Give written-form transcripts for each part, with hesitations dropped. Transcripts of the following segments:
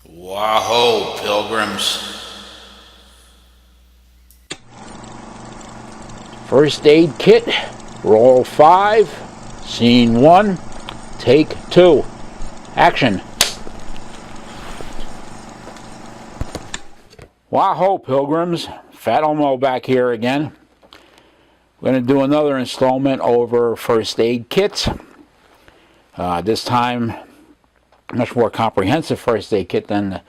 Wahoo, pilgrims. First aid kit, roll 5, scene 1, take 2. Action. Wahoo, pilgrims. Fat Elmo back here again. We're going to do another installment over first aid kits. This time, much more comprehensive first aid kit than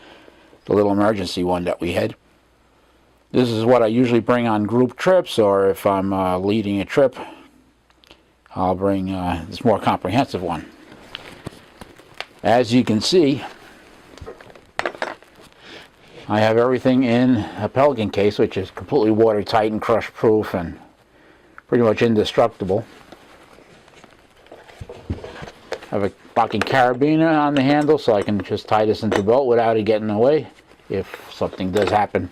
the little emergency one that we had. This is what I usually bring on group trips, or if I'm leading a trip, I'll bring this more comprehensive one. As you can see, I have everything in a Pelican case, which is completely watertight and crush proof and pretty much indestructible. I have a locking carabiner on the handle, so I can just tie this into the belt without it getting away if something does happen.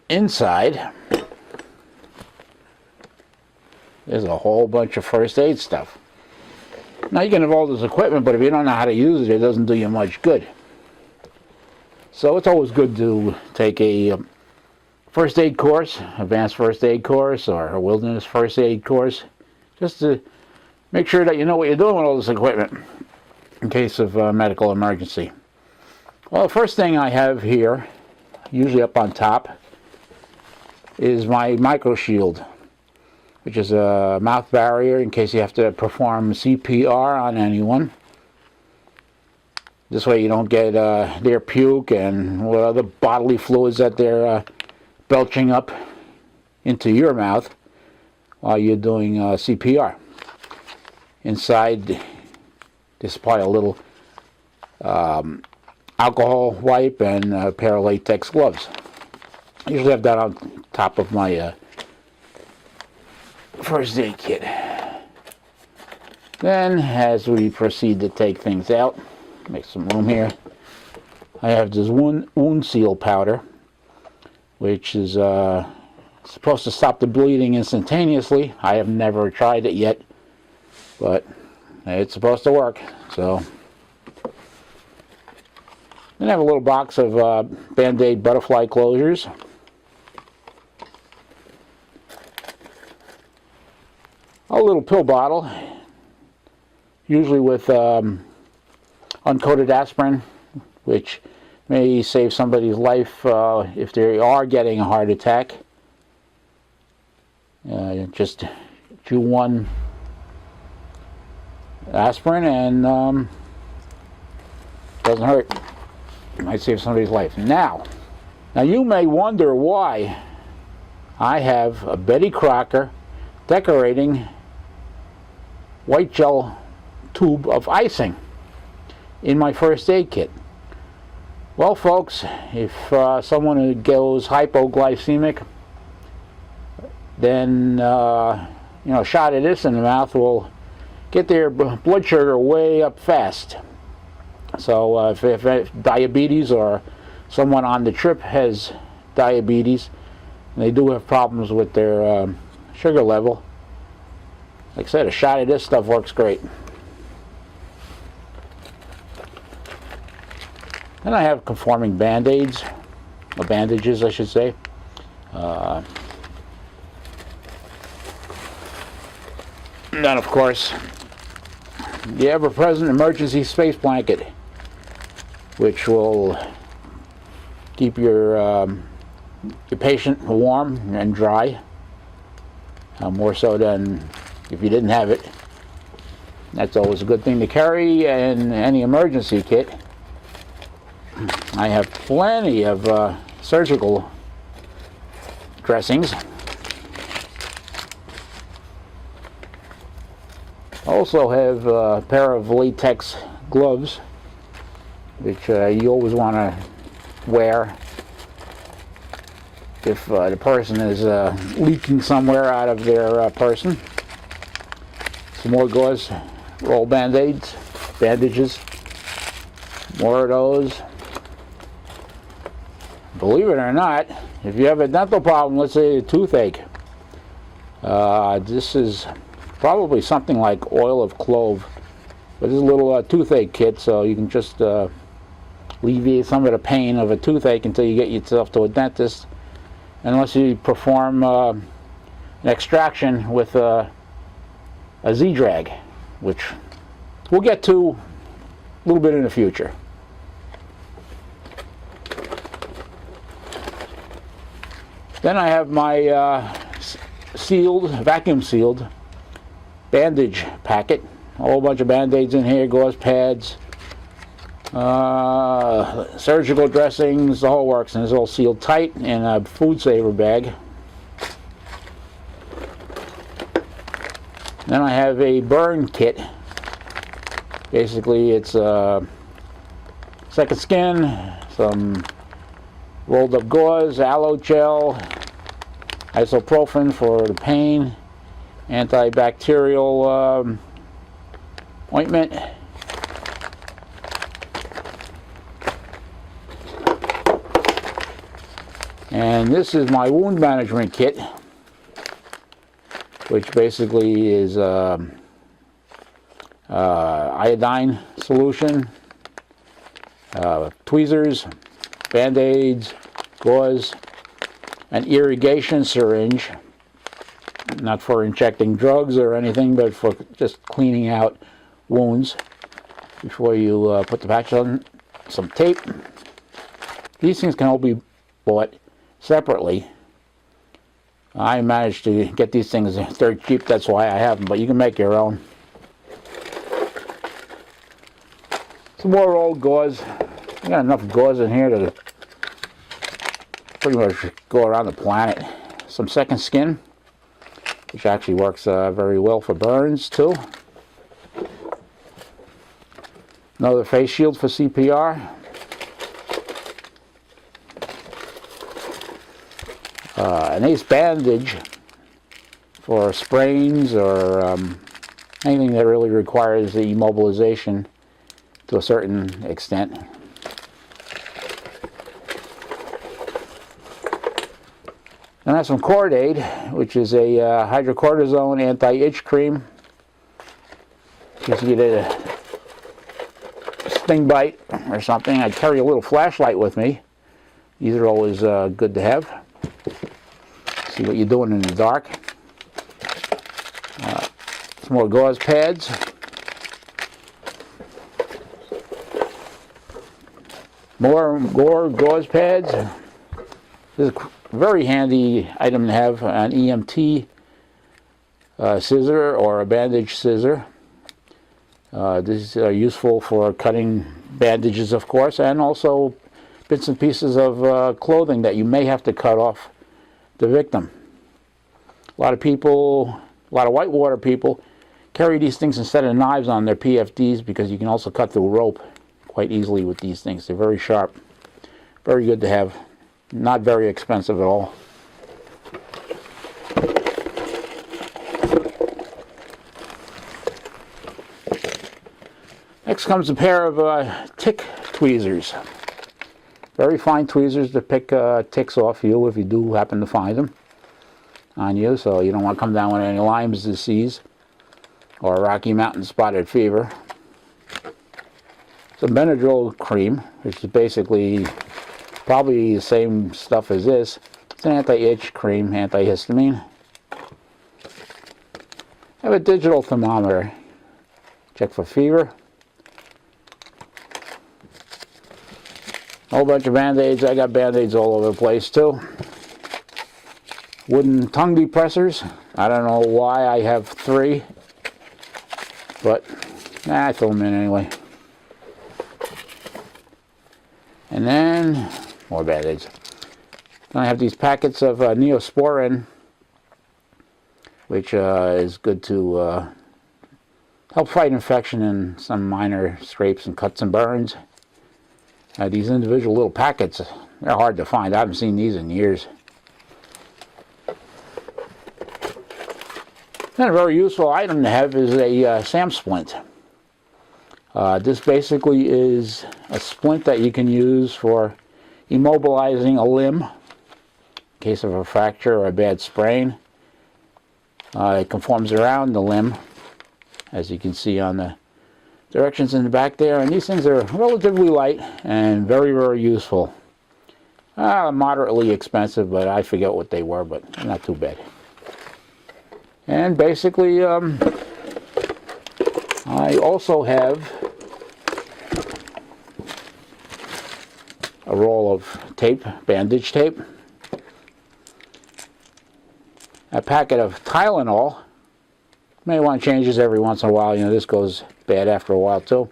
Inside, there's a whole bunch of first aid stuff. Now you can have all this equipment, but if you don't know how to use it, it doesn't do you much good. So it's always good to take a first aid course, advanced first aid course, or a wilderness first aid course, just to make sure that you know what you're doing with all this equipment in case of a medical emergency. Well, the first thing I have here, usually up on top, is my micro shield, which is a mouth barrier in case you have to perform CPR on anyone. This way you don't get their puke and what other bodily fluids that they're belching up into your mouth while you're doing CPR. Inside, they supply a little alcohol wipe and a pair of latex gloves. I usually have that on top of my first aid kit. Then, as we proceed to take things out, make some room here, I have this wound seal powder, which is supposed to stop the bleeding instantaneously. I have never tried it yet, but it's supposed to work. So then I have a little box of Band-Aid butterfly closures. A little pill bottle, usually with uncoated aspirin, which may save somebody's life if they are getting a heart attack. Just chew one aspirin and doesn't hurt. It might save somebody's life. Now you may wonder why I have a Betty Crocker decorating white gel tube of icing in my first aid kit. Well, folks, if someone goes hypoglycemic, then a shot of this in the mouth will get their blood sugar way up fast. So if diabetes, or someone on the trip has diabetes and they do have problems with their sugar level, like I said, a shot of this stuff works great. Then I have conforming band-aids, or bandages I should say. And then of course, the ever-present emergency space blanket, which will keep your patient warm and dry, more so than if you didn't have it. That's always a good thing to carry in any emergency kit. I have plenty of surgical dressings. Also have a pair of latex gloves, which you always want to wear if the person is leaking somewhere out of their person. Some more gauze, roll band-aids, bandages, more of those. Believe it or not, if you have a dental problem, let's say a toothache, this is probably something like oil of clove But this is a little toothache kit, so you can just alleviate some of the pain of a toothache until you get yourself to a dentist, unless you perform an extraction with a Z-Drag, which we'll get to a little bit in the future. Then I have my vacuum sealed bandage packet. A whole bunch of band-aids in here, gauze pads, surgical dressings, the whole works, and it's all sealed tight in a food saver bag. Then I have a burn kit. Basically, it's second skin, some rolled up gauze, aloe gel, ibuprofen for the pain, antibacterial ointment, and this is my wound management kit, which basically is iodine solution, tweezers, band-aids, gauze, an irrigation syringe, not for injecting drugs or anything, but for just cleaning out wounds before you put the patch on, some tape. These things can all be bought separately. I managed to get these things dirt cheap, that's why I have them, but you can make your own. Some more old gauze. I got enough gauze in here to pretty much go around the planet. Some second skin, which actually works very well for burns too. Another face shield for CPR. An ace bandage for sprains or anything that really requires the immobilization to a certain extent. And that's some Cord-Aid, which is a hydrocortisone anti-itch cream. If you get a sting bite or something, I carry a little flashlight with me. These are always good to have. See what you're doing in the dark. Some more gauze pads. More gauze pads. This is a very handy item to have, an EMT scissor or a bandage scissor. These are useful for cutting bandages, of course, and also bits and pieces of clothing that you may have to cut off the victim. A lot of people, a lot of whitewater people, carry these things instead of knives on their PFDs because you can also cut through rope quite easily with these things. They're very sharp, very good to have, not very expensive at all. Next comes a pair of tick tweezers. Very fine tweezers to pick ticks off you if you do happen to find them on you, so you don't want to come down with any Lyme's disease or Rocky Mountain spotted fever. Some Benadryl cream, which is basically probably the same stuff as this. It's an anti-itch cream, antihistamine. I have a digital thermometer. Check for fever. A whole bunch of band-aids. I got band-aids all over the place too. Wooden tongue depressors. I don't know why I have 3, but I throw them in anyway. And then more band-aids. Then I have these packets of Neosporin, which is good to help fight infection and some minor scrapes and cuts and burns. These individual little packets, they're hard to find. I haven't seen these in years. Then a very useful item to have is a SAM splint. This basically is a splint that you can use for immobilizing a limb in case of a fracture or a bad sprain. It conforms around the limb, as you can see on the directions in the back there, and these things are relatively light and very, very useful. Moderately expensive, but I forget what they were, but not too bad. And basically, I also have a roll of tape, bandage tape, a packet of Tylenol. May want to change this every once in a while. You know, this goes bad after a while too.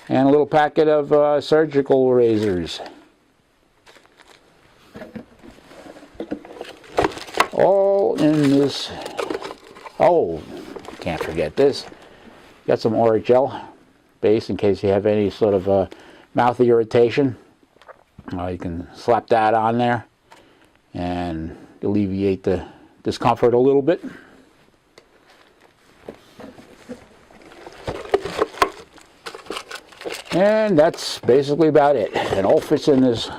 And a little packet of surgical razors. All in this. Oh, can't forget this. Got some Orajel base in case you have any sort of mouth irritation. You can slap that on there and alleviate the discomfort a little bit. And that's basically about it. It all fits in this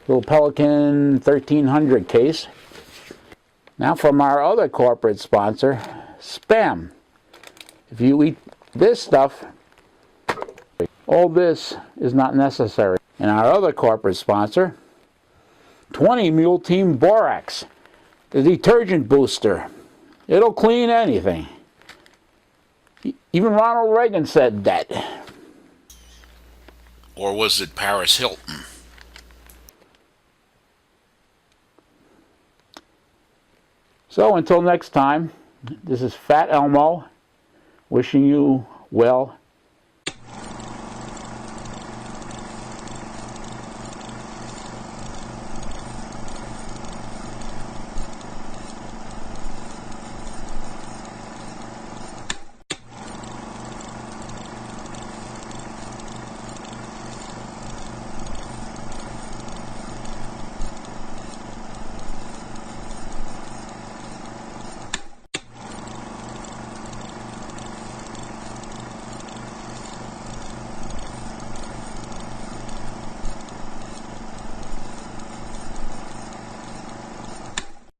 little Pelican 1300 case. Now from our other corporate sponsor, Spam. If you eat this stuff, all this is not necessary. And our other corporate sponsor, 20 Mule Team Borax, the detergent booster. It'll clean anything. Even Ronald Reagan said that. Or was it Paris Hilton? So until next time, this is Fat Elmo wishing you well